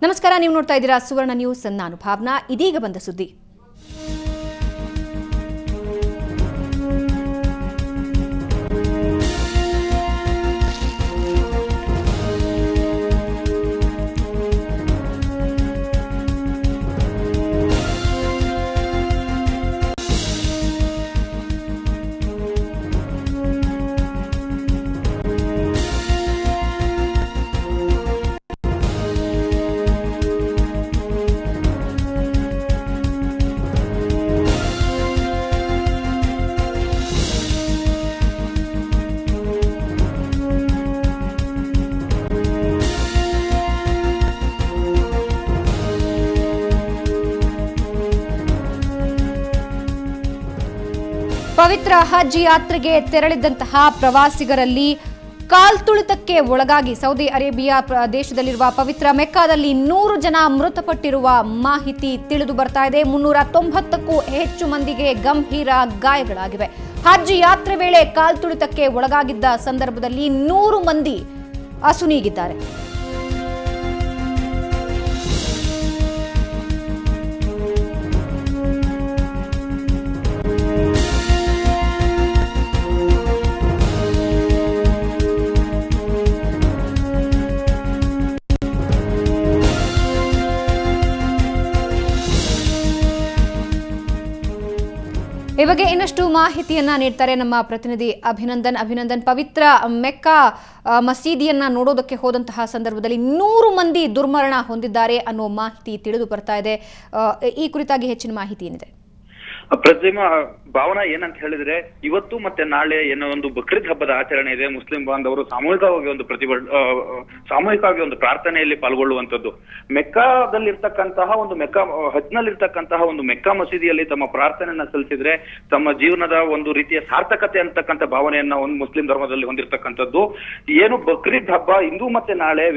ನಮಸ್ಕಾರ, ನೀವು ನೋಡ್ತಾ ಇದ್ದೀರಾ ಸುವರ್ಣ ನ್ಯೂಸ್. ನಾನು ಭಾವನಾ. ಇದೀಗ ಬಂದ ಸುದ್ದಿ. ಪವಿತ್ರ ಹಜ್ ಯಾತ್ರೆಗೆ ತೆರಳಿದಂತಹ ಪ್ರವಾಸಿಗರಲ್ಲಿ ಕಾಲ್ತುಳಿತಕ್ಕೆ ಒಳಗಾಗಿ ಸೌದಿ ಅರೇಬಿಯಾ ದೇಶದಲ್ಲಿರುವ ಪವಿತ್ರ ಮೆಕ್ಕಾದಲ್ಲಿ 100 ಜನ ಮೃತಪಟ್ಟಿರುವ ಮಾಹಿತಿ ತಿಳಿದು ಬರ್ತಾ ಇದೆ. 390ಕ್ಕೂ ಹೆಚ್ಚು ಮಂದಿಗೆ ಗಂಭೀರ ಗಾಯಗಳಾಗಿವೆ. ಹಜ್ ಯಾತ್ರೆ ವೇಳೆ ಕಾಲ್ತುಳಿತಕ್ಕೆ ಒಳಗಾಗಿದ್ದ ಸಂದರ್ಭದಲ್ಲಿ 100 ಮಂದಿ ಅಸುನೀಗಿದ್ದಾರೆ. ಈ ಬಗ್ಗೆ ಇನ್ನಷ್ಟು ಮಾಹಿತಿಯನ್ನ ನೀಡ್ತಾರೆ ನಮ್ಮ ಪ್ರತಿನಿಧಿ ಅಭಿನಂದನ್. ಪವಿತ್ರ ಮೆಕ್ಕಾ ಮಸೀದಿಯನ್ನ ನೋಡೋದಕ್ಕೆ ಹೋದಂತಹ ಸಂದರ್ಭದಲ್ಲಿ 100 ಮಂದಿ ದುರ್ಮರಣ ಹೊಂದಿದ್ದಾರೆ ಅನ್ನೋ ಮಾಹಿತಿ ತಿಳಿದು ಬರ್ತಾ ಇದೆ. ಈ ಕುರಿತಾಗಿ ಹೆಚ್ಚಿನ ಮಾಹಿತಿ ಏನಿದೆ? ಪ್ರತಿಮಾ, ಭಾವನಾ, ಏನಂತ ಹೇಳಿದ್ರೆ ಇವತ್ತು ಮತ್ತೆ ನಾಳೆ ಏನೋ ಒಂದು ಬಕ್ರೀದ್ ಹಬ್ಬದ ಆಚರಣೆ ಇದೆ. ಮುಸ್ಲಿಂ ಬಾಂಧವರು ಸಾಮೂಹಿಕವಾಗಿ ಒಂದು ಪ್ರಾರ್ಥನೆಯಲ್ಲಿ ಪಾಲ್ಗೊಳ್ಳುವಂತದ್ದು. ಮೆಕ್ಕಾದಲ್ಲಿರ್ತಕ್ಕಂತಹ ಒಂದು ಹಜ್ನಲ್ಲಿರ್ತಕ್ಕಂತಹ ಒಂದು ಮೆಕ್ಕಾ ಮಸೀದಿಯಲ್ಲಿ ತಮ್ಮ ಪ್ರಾರ್ಥನೆಯನ್ನ ಸಲ್ಲಿಸಿದ್ರೆ ತಮ್ಮ ಜೀವನದ ಒಂದು ರೀತಿಯ ಸಾರ್ಥಕತೆ ಅಂತಕ್ಕಂಥ ಭಾವನೆಯನ್ನ ಒಂದು ಮುಸ್ಲಿಂ ಧರ್ಮದಲ್ಲಿ ಹೊಂದಿರತಕ್ಕಂಥದ್ದು. ಏನು ಬಕ್ರೀದ್ ಹಬ್ಬ ಇಂದು ಮತ್ತೆ ನಾಳೆ